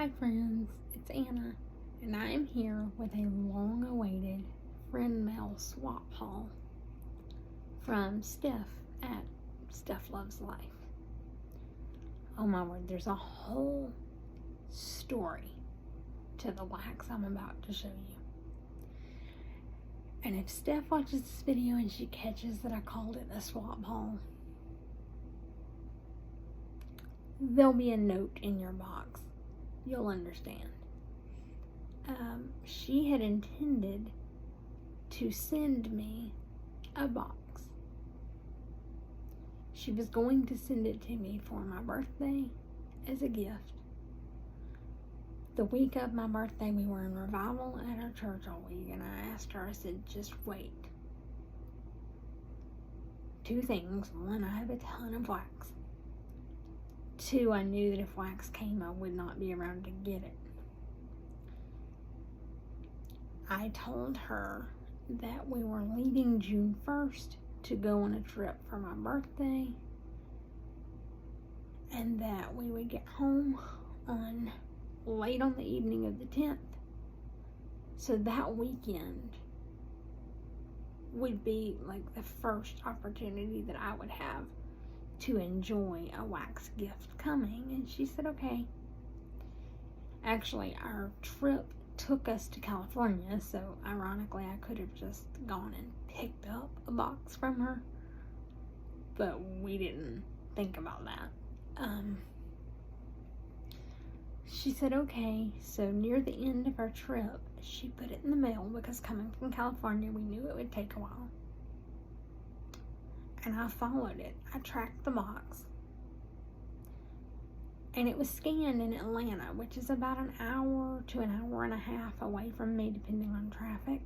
Hi friends, it's Anna, and I am here with a long-awaited friend mail swap haul from Steph at Steph Loves Life. Oh my word, there's a whole story to the wax I'm about to show you. And if Steph watches this video and she catches that I called it a swap haul, there'll be a note in your box. You'll understand. She had intended to send me a box. She was going to send it to me for my birthday as a gift. The week of my birthday, we were in revival at our church all week, and I asked her, I said, just wait. Two things. One, I have a ton of wax. Two, I knew that if wax came, I would not be around to get it. I told her that we were leaving June 1st to go on a trip for my birthday, and that we would get home late on the evening of the 10th. So that weekend would be like the first opportunity that I would have to enjoy a wax gift coming. And she said, okay. Actually, our trip took us to California, so ironically I could have just gone and picked up a box from her, but we didn't think about that. She said okay. So near the end of our trip, she put it in the mail, because coming from California, we knew it would take a while. And I followed it. I tracked the box. And it was scanned in Atlanta, which is about an hour to an hour and a half away from me, depending on traffic,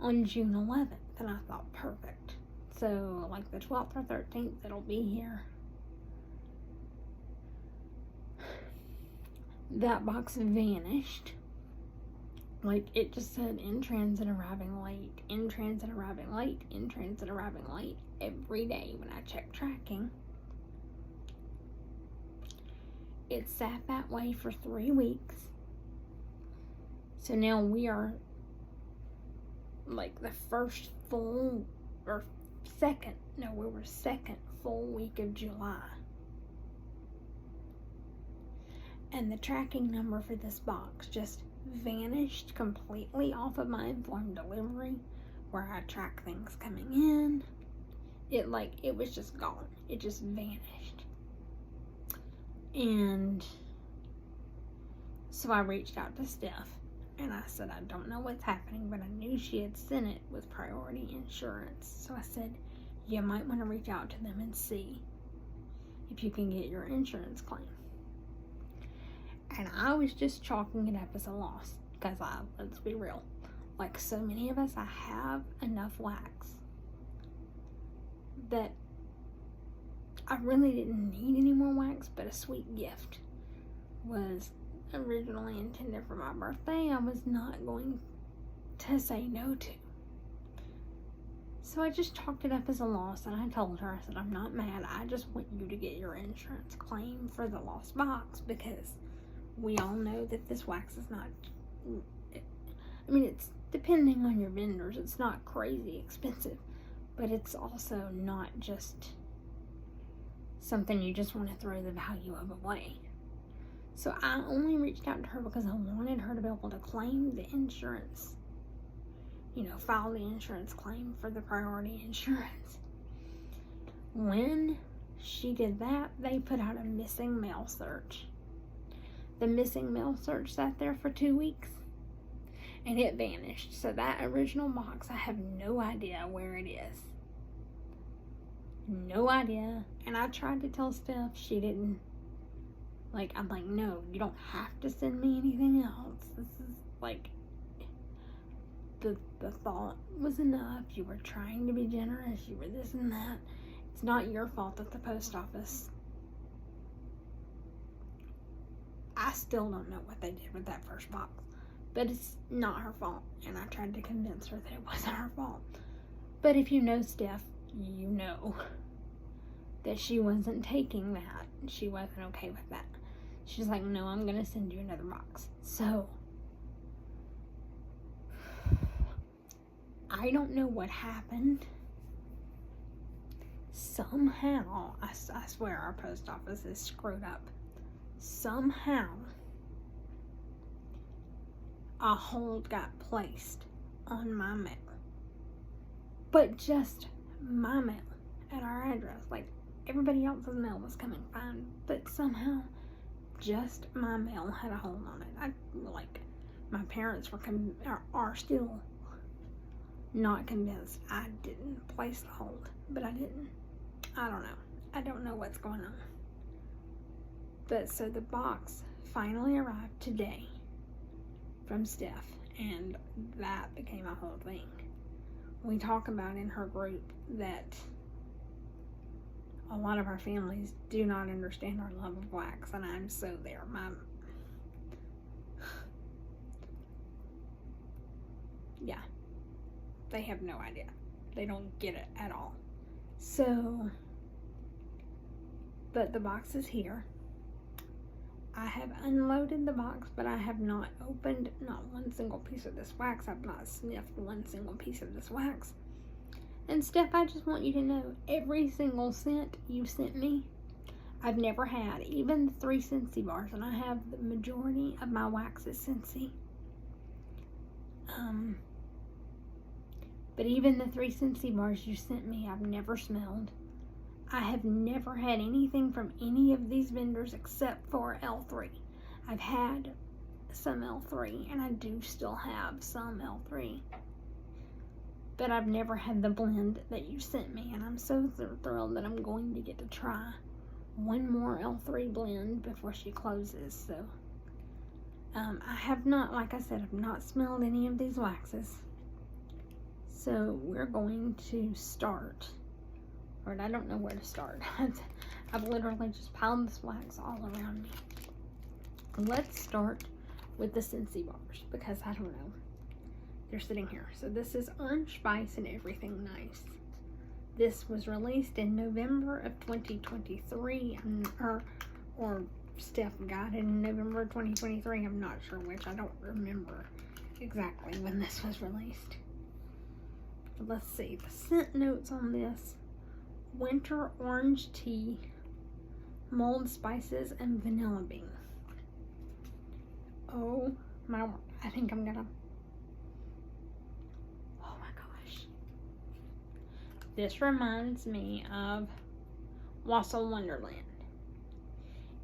on June 11th. And I thought, perfect. So, like the 12th or 13th, it'll be here. That box vanished. Like, it just said, in transit, arriving late, in transit, arriving late, in transit, arriving late, every day when I checked tracking. It sat that way for 3 weeks. So now we are like the second full week of July. And the tracking number for this box just vanished completely off of my informed delivery, where I track things coming in. It was just gone. It just vanished. And so I reached out to Steph, and I said, I don't know what's happening, but I knew she had sent it with Priority Insurance. So I said, you might want to reach out to them and see if you can get your insurance claim. And I was just chalking it up as a loss, because let's be real, like so many of us, I have enough wax that I really didn't need any more wax, but a sweet gift was originally intended for my birthday. I was not going to say no to. So I just chalked it up as a loss, and I told her, I said, I'm not mad. I just want you to get your insurance claim for the lost box, because we all know that this wax is not, it's depending on your vendors, it's not crazy expensive, but it's also not just something you just want to throw the value of away. So I only reached out to her because I wanted her to be able to claim the insurance, file the insurance claim for the Priority Insurance. When she did that, they put out a missing mail search. The missing mail search sat there for 2 weeks, and it vanished. So that original box, I have no idea where it is. No idea. And I tried to tell Steph, she didn't. I'm like, no, you don't have to send me anything else. This is the thought was enough. You were trying to be generous. You were this and that. It's not your fault that the post office, I still don't know what they did with that first box, but it's not her fault. And I tried to convince her that it wasn't her fault. But if you know Steph, you know that she wasn't taking that. She wasn't okay with that. She's like, no, I'm going to send you another box. So, I don't know what happened. Somehow, I swear our post office is screwed up. Somehow, a hold got placed on my mail. But just my mail at our address. Like, everybody else's mail was coming fine, but somehow just my mail had a hold on it. My parents are still not convinced I didn't place the hold, but I didn't. I don't know. I don't know what's going on. But so the box finally arrived today from Steph, and that became a whole thing. We talk about in her group that a lot of our families do not understand our love of wax, and I'm so there. Yeah, they have no idea. They don't get it at all. So, but the box is here. I have unloaded the box, but I have not opened not one single piece of this wax. I've not sniffed one single piece of this wax. And Steph, I just want you to know, every single scent you sent me, I've never had. Even the 3 Scentsy bars, and I have the majority of my wax is Scentsy. But even the 3 Scentsy bars you sent me, I've never smelled. I have never had anything from any of these vendors except for L3. I've had some L3, and I do still have some L3. But I've never had the blend that you sent me, and I'm so thrilled that I'm going to get to try one more L3 blend before she closes. So, I have not, like I said, I've not smelled any of these waxes. So, we're going to start. Or I don't know where to start. I've literally just piled this wax all around me. Let's start with the Scentsy bars, because I don't know. They're sitting here. So this is Orange Spice and Everything Nice. This was released in November of 2023, or Steph got it in November 2023. I'm not sure which. I don't remember exactly when this was released. But let's see. The scent notes on this: winter orange tea, mulled spices, and vanilla bean. Oh my word. I think I'm gonna... Oh my gosh. This reminds me of Wassail Wonderland.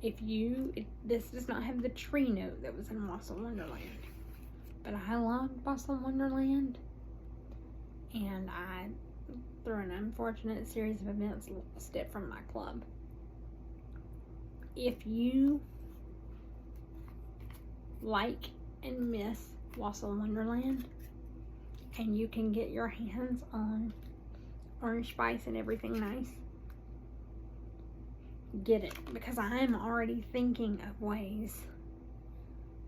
This does not have the tree note that was in Wassail Wonderland. But I loved Wassail Wonderland. And I, through an unfortunate series of events, lost it from my club. If you like and miss Wassail Wonderland, and you can get your hands on Orange Spice and Everything Nice, get it, because I am already thinking of ways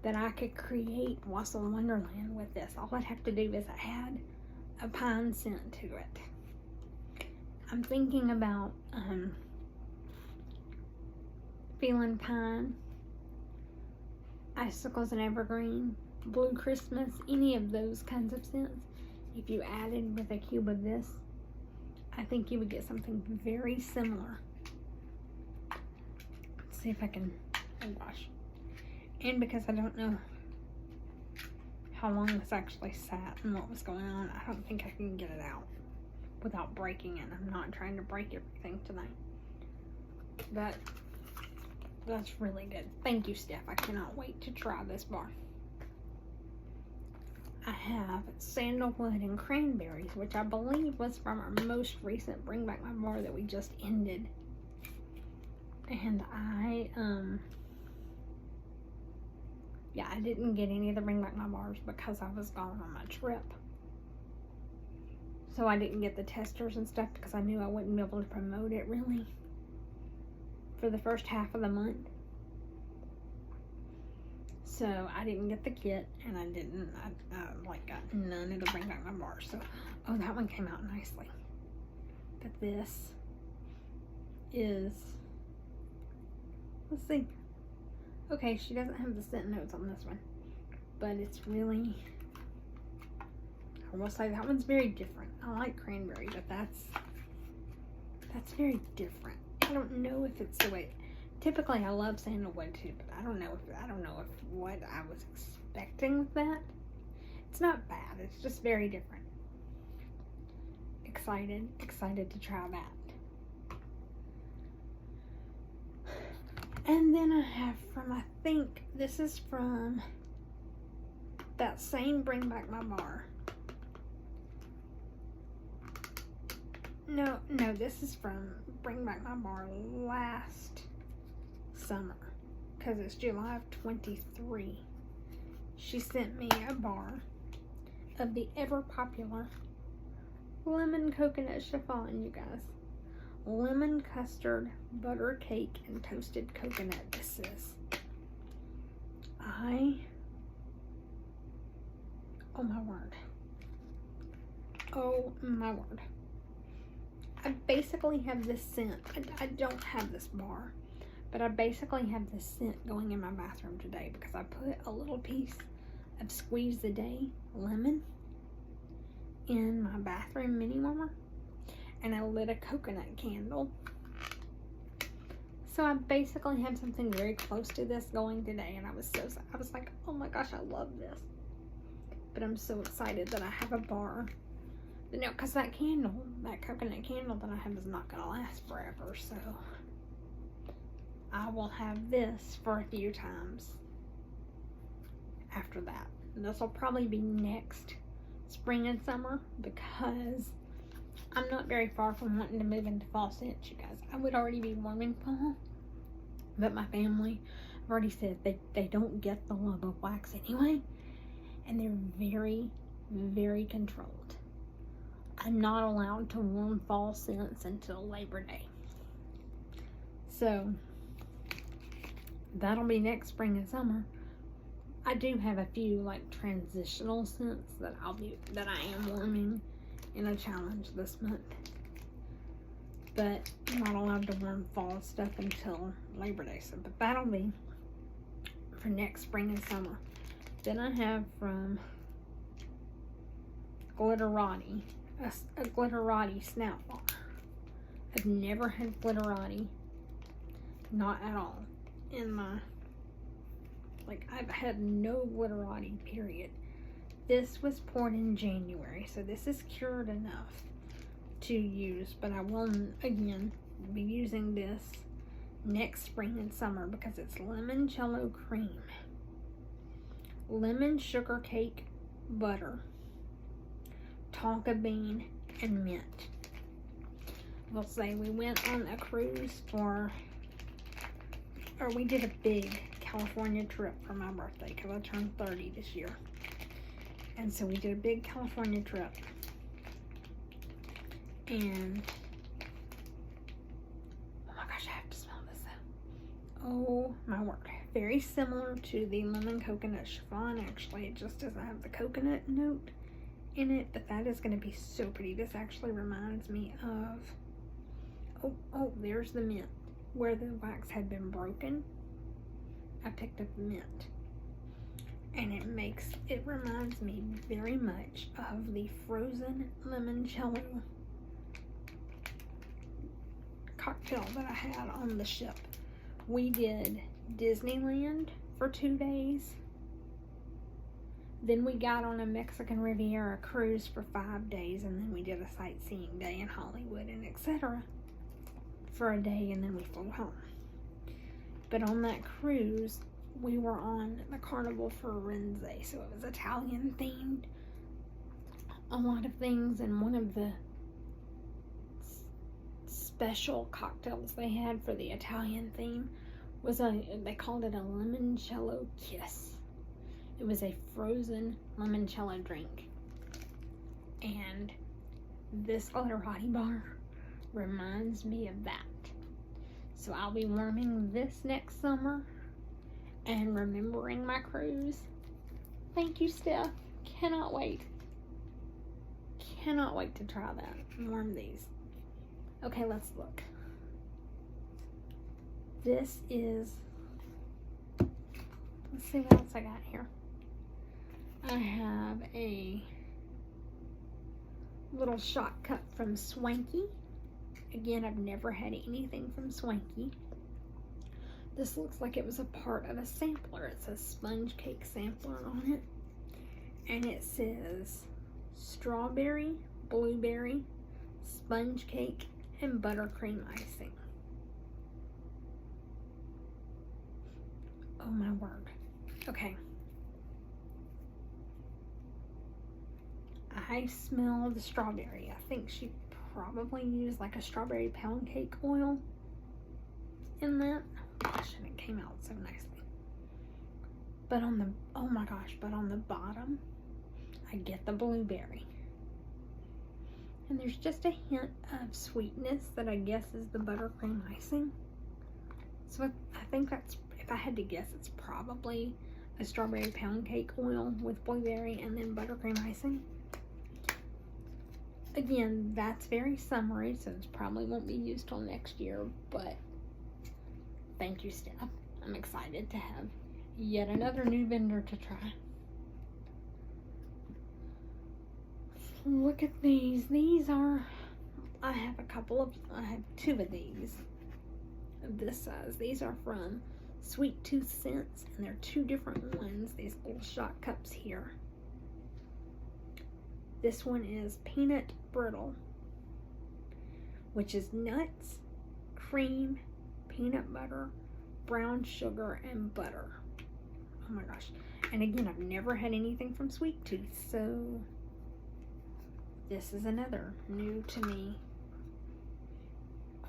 that I could create Wassail Wonderland with this. All I'd have to do is add a pine scent to it. I'm thinking about Feeling Pine, Icicles and Evergreen, Blue Christmas, any of those kinds of scents. If you added with a cube of this, I think you would get something very similar. Let's see if I can, oh gosh. And because I don't know how long this actually sat and what was going on, I don't think I can get it out without breaking it. I'm not trying to break everything tonight. But that's really good. Thank you, Steph. I cannot wait to try this bar. I have Sandalwood and Cranberries, which I believe was from our most recent Bring Back My Bar that we just ended. And I didn't get any of the Bring Back My Bars because I was gone on my trip. So I didn't get the testers and stuff because I knew I wouldn't be able to promote it really for the first half of the month. So I didn't get the kit, and I got none of the Bring Back My Bars. So, oh, that one came out nicely. But this is, let's see. Okay, she doesn't have the scent notes on this one, but it's really, I will say that one's very different. I like cranberry, but that's very different. I don't know if it's the way. Typically, I love sandalwood too, but I don't know if what I was expecting with that. It's not bad. It's just very different. Excited to try that. And then I have from, I think this is from that same Bring Back My Bar. No, this is from Bring Back My Bar last summer, because it's July of 23. She sent me a bar of the ever popular lemon coconut chiffon, you guys. Lemon custard, butter cake, and toasted coconut. This is. Oh my word. Oh my word. I basically have this scent. I don't have this bar, but I basically have this scent going in my bathroom today because I put a little piece of Squeeze the Day lemon in my bathroom mini warmer, and I lit a coconut candle. So I basically have something very close to this going today, and I was like, oh my gosh, I love this. But I'm so excited that I have a bar. No, because that coconut candle that I have is not going to last forever, so I will have this for a few times after that. And this will probably be next spring and summer, because I'm not very far from wanting to move into fall scents, you guys. I would already be warming fall, but my family, I've already said, they don't get the love of wax anyway, and they're very, very controlled. I'm not allowed to warm fall scents until Labor Day. So that'll be next spring and summer. I do have a few like transitional scents that I am warming in a challenge this month. But I'm not allowed to warm fall stuff until Labor Day. So, but that'll be for next spring and summer. Then I have from Glitterati, a Glitterati snout bar. I've never had Glitterati, not at all, in my, like, I've had no Glitterati, period. This was poured in January, so this is cured enough to use, but I will, again, be using this next spring and summer because it's limoncello cream, lemon sugar cake butter, tonka bean, and mint. We'll say we went on a cruise we did a big California trip for my birthday because I turned 30 this year. And so we did a big California trip. And oh my gosh, I have to smell this though. Oh my word. Very similar to the lemon coconut chiffon, actually. It just doesn't have the coconut note in it, but that is going to be so pretty. This actually reminds me of, oh, there's the mint. Where the wax had been broken, I picked up the mint. And it reminds me very much of the frozen limoncello cocktail that I had on the ship. We did Disneyland for 2 days. Then we got on a Mexican Riviera cruise for 5 days, and then we did a sightseeing day in Hollywood and etc. for a day, and then we flew home. But on that cruise, we were on the Carnival Firenze, so it was Italian themed, a lot of things, and one of the special cocktails they had for the Italian theme was they called it a limoncello kiss. It was a frozen limoncello drink, and this Glitterati bar reminds me of that. So I'll be warming this next summer and remembering my cruise. Thank you, Steph. Cannot wait. Cannot wait to try that and warm these. Okay, let's look. This is see what else I got here. I have a little shot cup from Swanky. Again, I've never had anything from Swanky. This looks like it was a part of a sampler. It says sponge cake sampler on it. And it says strawberry, blueberry, sponge cake, and buttercream icing. Oh my word. Okay. I smell the strawberry. I think she probably used like a strawberry pound cake oil in that. Gosh, and it came out so nicely. But on the, oh my gosh, but on the bottom, I get the blueberry. And there's just a hint of sweetness that I guess is the buttercream icing. So I think that's, if I had to guess, it's probably a strawberry pound cake oil with blueberry and then buttercream icing. Again, that's very summery, so it probably won't be used till next year, but thank you, Steph. I'm excited to have yet another new vendor to try. Look at these. These are, I have two of these of this size. These are from Sweet Tooth Scents, and they're two different ones, these little shot cups here. This one is peanut brittle, which is nuts, cream, peanut butter, brown sugar, and butter. Oh my gosh. And again, I've never had anything from Sweet Tooth, so this is another new to me.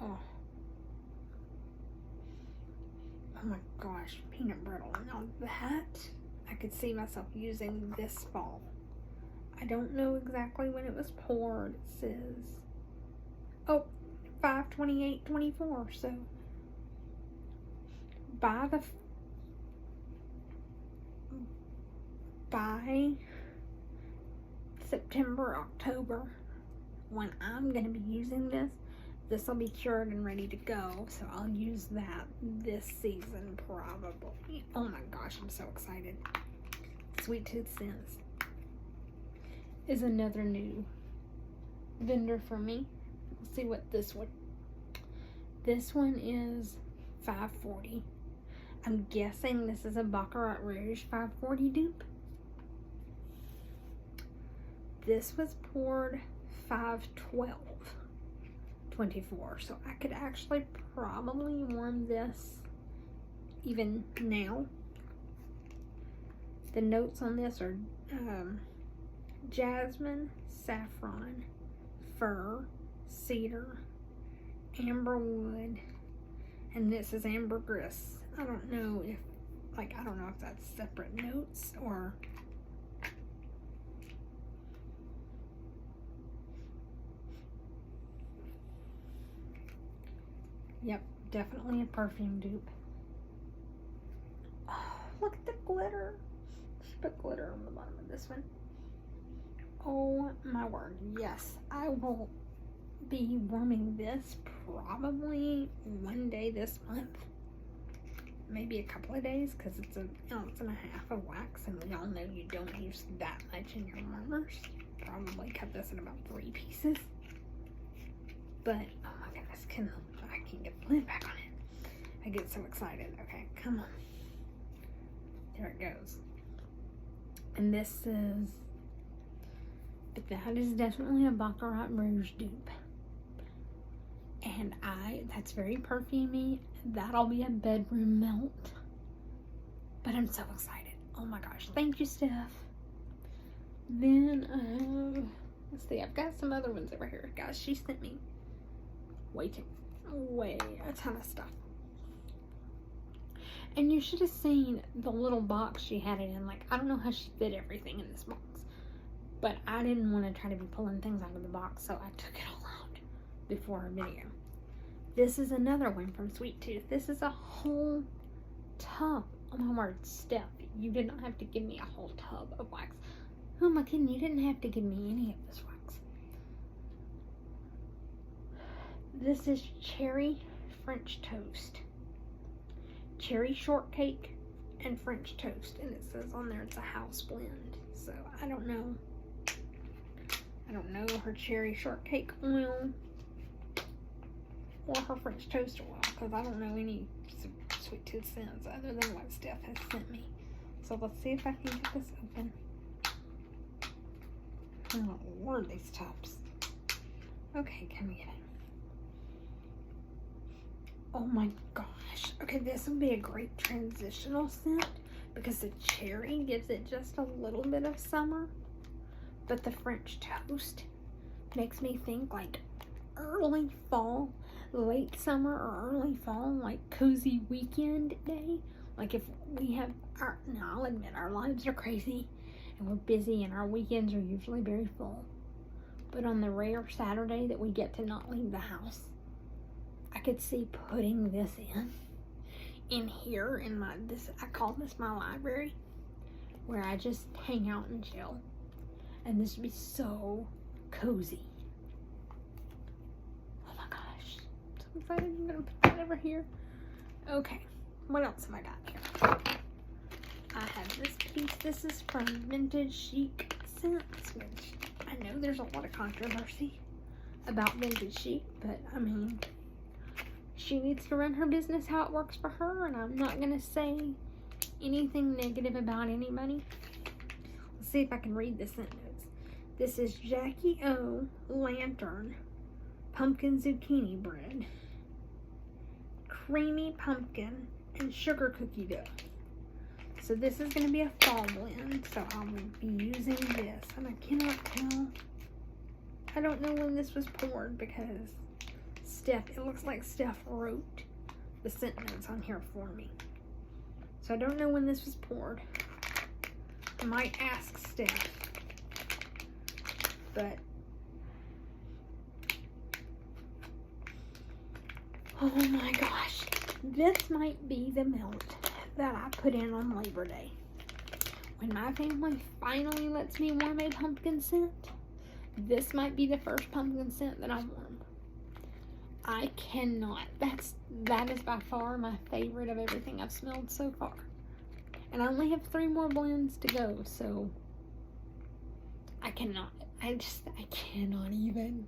Oh my gosh, peanut brittle. Now that, I could see myself using this fall. I don't know exactly when it was poured. It says, oh, 5/28/24. So by September, October, when I'm going to be using this, this will be cured and ready to go. So I'll use that this season probably. Oh my gosh, I'm so excited. Sweet Tooth Scents is another new vendor for me. Let's see what this one is. $5.40. I'm guessing this is a Baccarat Rouge $5.40 dupe. This was poured $5/12/24, so I could actually probably warm this even now. The notes on this are jasmine, saffron, fir, cedar, amberwood, and this is ambergris. I don't know if that's separate notes or yep, definitely a perfume dupe. Oh, look at the glitter. She put glitter on the bottom of this one. Oh my word, yes, I will be warming this probably one day this month, maybe a couple of days, because it's an 1.5 ounces of wax, and we all know you don't use that much in your warmers. Probably cut this in about 3 pieces, but oh my goodness, I can't get the lid back on it. I get so excited. Okay, come on, there it goes. And this is, but that is definitely a Baccarat Rouge dupe. And that's very perfumey. That'll be a bedroom melt. But I'm so excited. Oh my gosh. Thank you, Steph. Then, let's see. I've got some other ones over here. Guys, she sent me way a ton of stuff. And you should have seen the little box she had it in. Like, I don't know how she fit everything in this box. But I didn't want to try to be pulling things out of the box, so I took it all out before our video. This is another one from Sweet Tooth. This is a whole tub. Oh my word, Steph, you did not have to give me a whole tub of wax. Who am I kidding? You didn't have to give me any of this wax. This is cherry French toast, cherry shortcake, and French toast, and it says on there it's a house blend. So I don't know. I don't know her cherry shortcake oil or her French toast oil, because I don't know any Sweet Tooth scents other than what Steph has sent me. So let's see if I can get this open. Oh Lord, these tops. Okay, can we get it? Oh my gosh. Okay, this would be a great transitional scent because the cherry gives it just a little bit of summer, but the French toast makes me think like early fall, late summer, or early fall, like cozy weekend day. Like if we have our, now I'll admit our lives are crazy and we're busy and our weekends are usually very full. But on the rare Saturday that we get to not leave the house, I could see putting this in here in my, I call this my library, where I just hang out and chill. And this would be so cozy. Oh my gosh. So excited. I'm gonna put that over here. Okay. What else have I got here? I have this piece. This is from Vintage Chic Scents, which I know there's a lot of controversy about Vintage Chic, but I mean, she needs to run her business how it works for her, and I'm not going to say anything negative about anybody. Let's see if I can read the scent notes. This is Jackie O Lantern Pumpkin Zucchini Bread, Creamy Pumpkin, and Sugar Cookie Dough. So this is going to be a fall blend, so I will be using this. And I cannot tell. I don't know when this was poured because Steph, it looks like Steph wrote the scent notes on here for me. So I don't know when this was poured. I might ask Steph. But oh my gosh. This might be the melt that I put in on Labor Day. When my family finally lets me warm a pumpkin scent, this might be the first pumpkin scent that I warm. I cannot. That is by far my favorite of everything I've smelled so far. And I only have 3 more blends to go, so I cannot. I cannot even.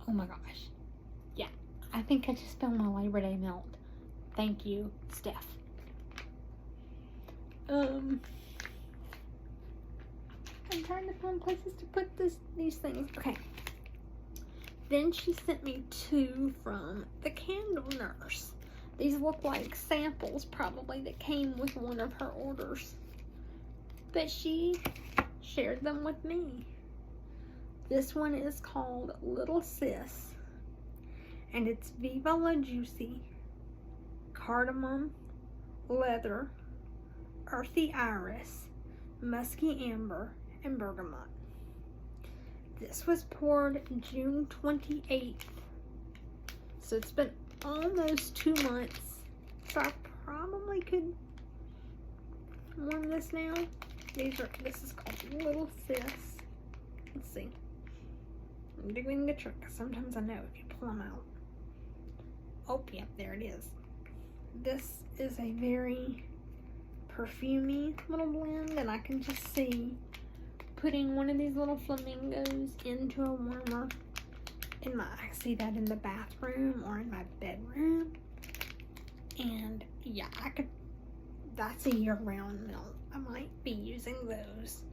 Oh my gosh. Yeah, I think I just spilled my Labor Day melt. Thank you, Steph. I'm trying to find places to put these things. Okay. Then she sent me 2 from the Candle Nurse. These look like samples probably that came with one of her orders. But she shared them with me. This one is called Little Sis. And it's Viva La Juicy, Cardamom, Leather, Earthy Iris, Musky Amber, and Bergamot. This was poured June 28th. So it's been almost 2 months. So I probably could warm this now. This is called Little Sis. Let's see. I'm doing the trick. Sometimes I know if you pull them out. Oh, yep, there it is. This is a very perfumey little blend, and I can just see putting one of these little flamingos into a warmer I see that in the bathroom or in my bedroom. And yeah, that's a year-round melt. I might be using those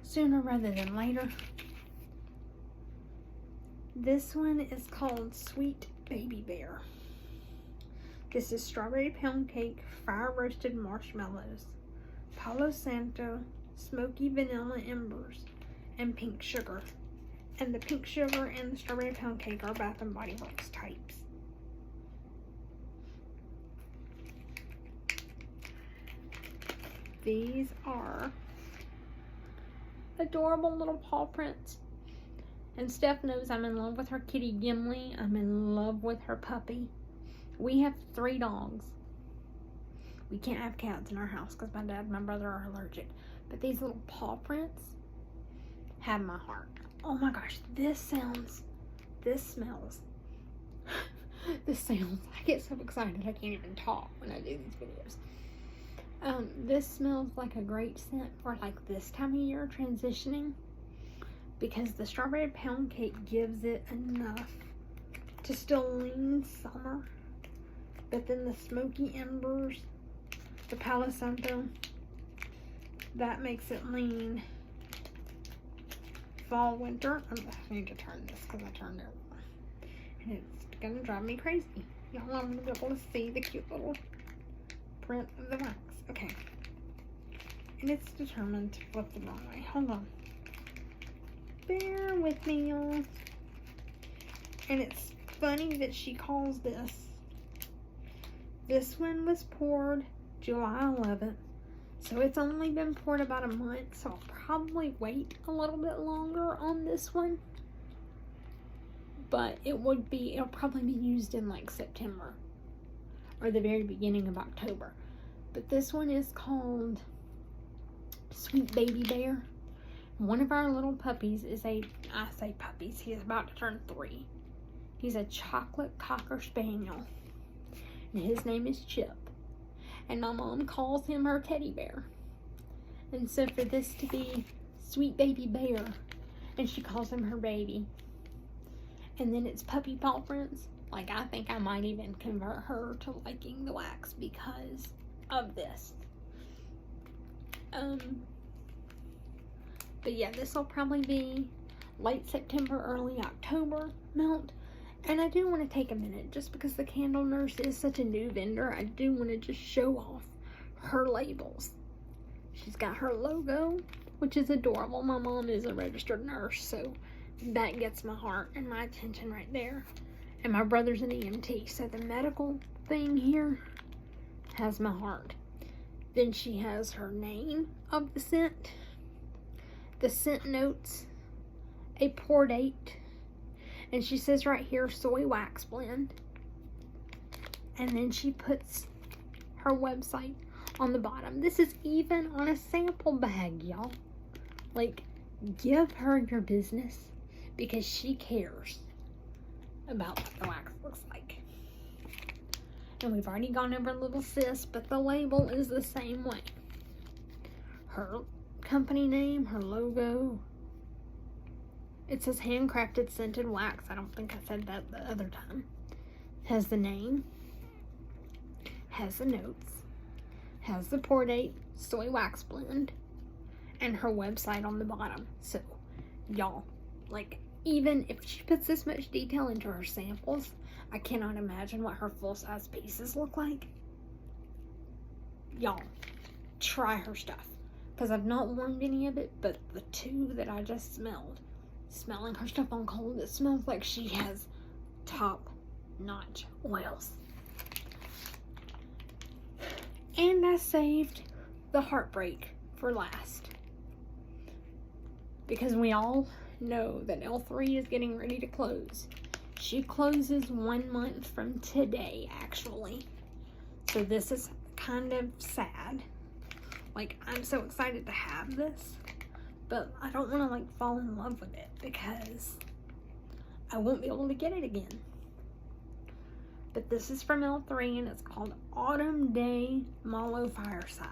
sooner rather than later. This one is called Sweet Baby Bear. This is strawberry pound cake, fire roasted marshmallows, Palo Santo, smoky vanilla embers, and pink sugar. And the pink sugar and the strawberry pound cake are Bath & Body Works types. These are adorable little paw prints. And Steph knows I'm in love with her kitty Gimli. I'm in love with her puppy. We have 3 dogs. We can't have cats in our house because my dad and my brother are allergic. But these little paw prints have my heart. Oh my gosh, this smells. This sounds, I get so excited I can't even talk when I do these videos. This smells like a great scent for like this time of year, transitioning, because the strawberry pound cake gives it enough to still lean summer, but then the smoky embers, the Palo Santo, that makes it lean fall, winter. I need to turn this because I turned it on. And it's gonna drive me crazy. Y'all, I'm gonna be able to see the cute little print of the wax. Okay. And it's determined to flip the wrong way. Hold on. Bear with me, y'all. And it's funny that she calls this. This one was poured July 11th. So it's only been poured about a month. So I'll probably wait a little bit longer on this one. But it'll probably be used in like September. Or the very beginning of October. But this one is called Sweet Baby Bear. One of our little puppies is I say puppies, he's about to turn 3. He's a chocolate cocker spaniel. And his name is Chip. And my mom calls him her teddy bear. And so for this to be Sweet Baby Bear, and she calls him her baby. And then it's puppy paw prints. Like, I think I might even convert her to liking the wax because of this. But yeah, this will probably be late September, early October melt. And I do want to take a minute, just because the Candle Nurse is such a new vendor, I do want to just show off her labels. She's got her logo, which is adorable. My mom is a registered nurse, so that gets my heart and my attention right there. And my brother's an EMT, so the medical thing here has my heart. Then she has her name of the scent, the scent notes, a pour date, and she says right here, soy wax blend. And then she puts her website on the bottom. This is even on a sample bag, y'all. Like, give her your business because she cares about what the wax looks like. And we've already gone over Little Sis, but the label is the same way. Her company name, her logo. It says handcrafted scented wax. I don't think I said that the other time. Has the name. Has the notes. Has the pour date, soy wax blend. And her website on the bottom. So, y'all, like, even if she puts this much detail into her samples, I cannot imagine what her full-size pieces look like. Y'all, try her stuff. Because I've not warmed any of it, but the 2 that I just smelled, smelling her stuff on cold, it smells like she has top-notch oils. And I saved the heartbreak for last. Because we all know that L3 is getting ready to close. She closes 1 month from today, actually. So this is kind of sad. Like, I'm so excited to have this, but I don't want to, like, fall in love with it because I won't be able to get it again. But this is from L3 and it's called Autumn Day Mallow Fireside.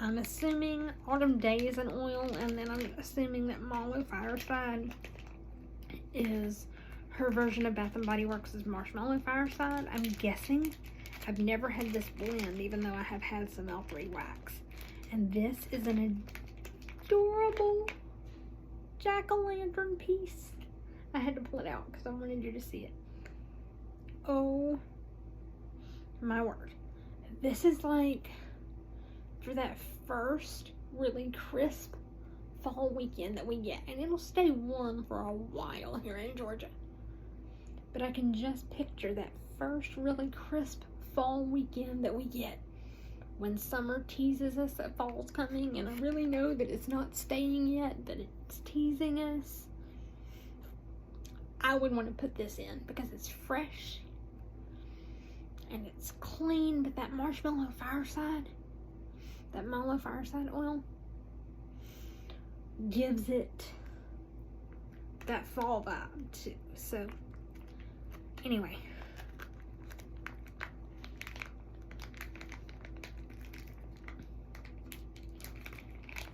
I'm assuming Autumn Day is an oil, and then I'm assuming that Mallow Fireside is her version of Bath & Body Works' Marshmallow Fireside. I'm guessing. I've never had this blend, even though I have had some L3 wax. And this is an adorable jack-o'-lantern piece. I had to pull it out because I wanted you to see it. Oh my word. This is like for that first really crisp fall weekend that we get, and it'll stay warm for a while here in Georgia, but I can just picture that first really crisp fall weekend that we get when summer teases us that fall's coming, and I really know that it's not staying yet, but it's teasing us. I would want to put this in because it's fresh and it's clean, but that Marshmallow Fireside, that Mallow Fireside oil gives it that fall vibe too. So Anyway.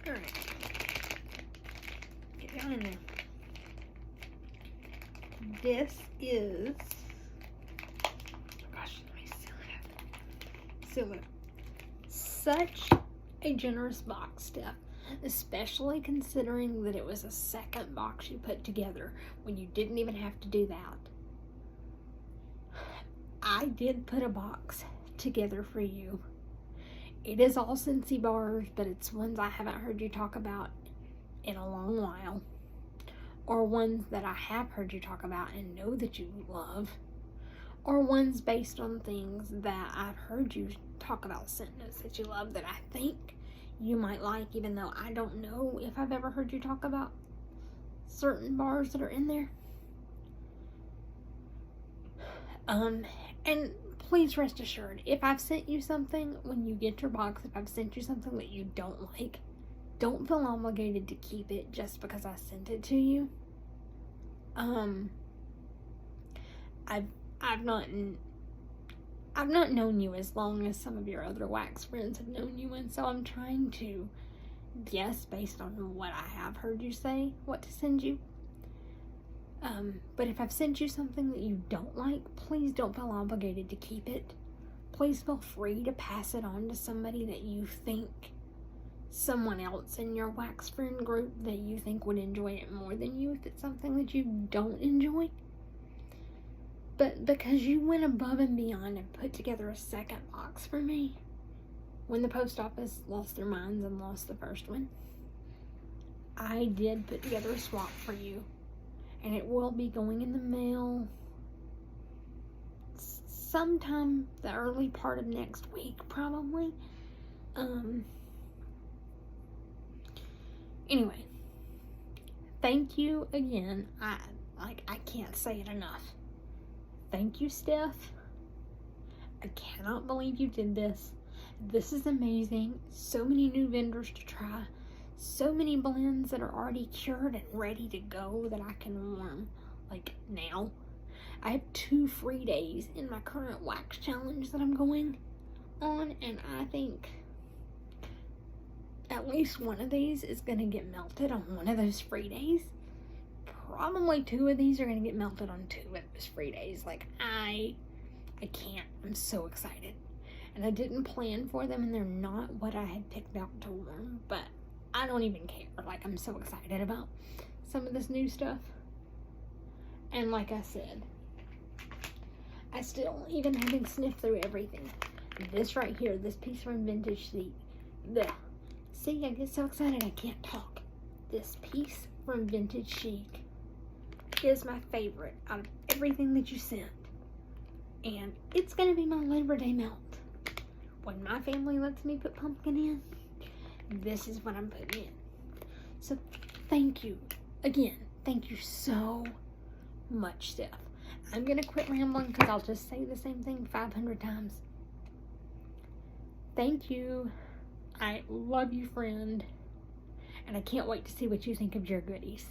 Alright. Get down in there. This is... Gosh, let me seal it. Such a generous box, Steph. Especially considering that it was a second box you put together when you didn't even have to do that. I did put a box together for you. It is all Scentsy bars, but it's ones I haven't heard you talk about in a long while. Or ones that I have heard you talk about and know that you love. Or ones based on things that I've heard you talk about scent notes that you love that I think you might like, even though I don't know if I've ever heard you talk about certain bars that are in there. And please rest assured, if I've sent you something when you get your box, if I've sent you something that you don't like, don't feel obligated to keep it just because I sent it to you. I've not known you as long as some of your other wax friends have known you, and so I'm trying to guess based on what I have heard you say what to send you. But if I've sent you something that you don't like, please don't feel obligated to keep it. Please feel free to pass it on to somebody that you think, someone else in your wax friend group that you think would enjoy it more than you if it's something that you don't enjoy. But because you went above and beyond and put together a second box for me, when the post office lost their minds and lost the first one, I did put together a swap for you. And it will be going in the mail sometime the early part of next week, probably. Anyway, thank you again. I can't say it enough. Thank you, Steph. I cannot believe you did this. This is amazing. So many new vendors to try. So many blends that are already cured and ready to go that I can warm, like now. I have 2 free days in my current wax challenge that I'm going on, and I think at least one of these is going to get melted on one of those free days. Probably 2 of these are going to get melted on 2 of those free days. Like, I can't. I'm so excited. And I didn't plan for them, and they're not what I had picked out to warm, but I don't even care. Like, I'm so excited about some of this new stuff. And like I said, I still, even having sniffed through everything, this right here, this piece from Vintage Chic, see, I get so excited I can't talk. This piece from Vintage Chic is my favorite out of everything that you sent. And it's going to be my Labor Day melt. When my family lets me put pumpkin in, this is what I'm putting in. So thank you again. Thank you so much, Steph. I'm going to quit rambling because I'll just say the same thing 500 times. Thank you. I love you, friend. And I can't wait to see what you think of your goodies.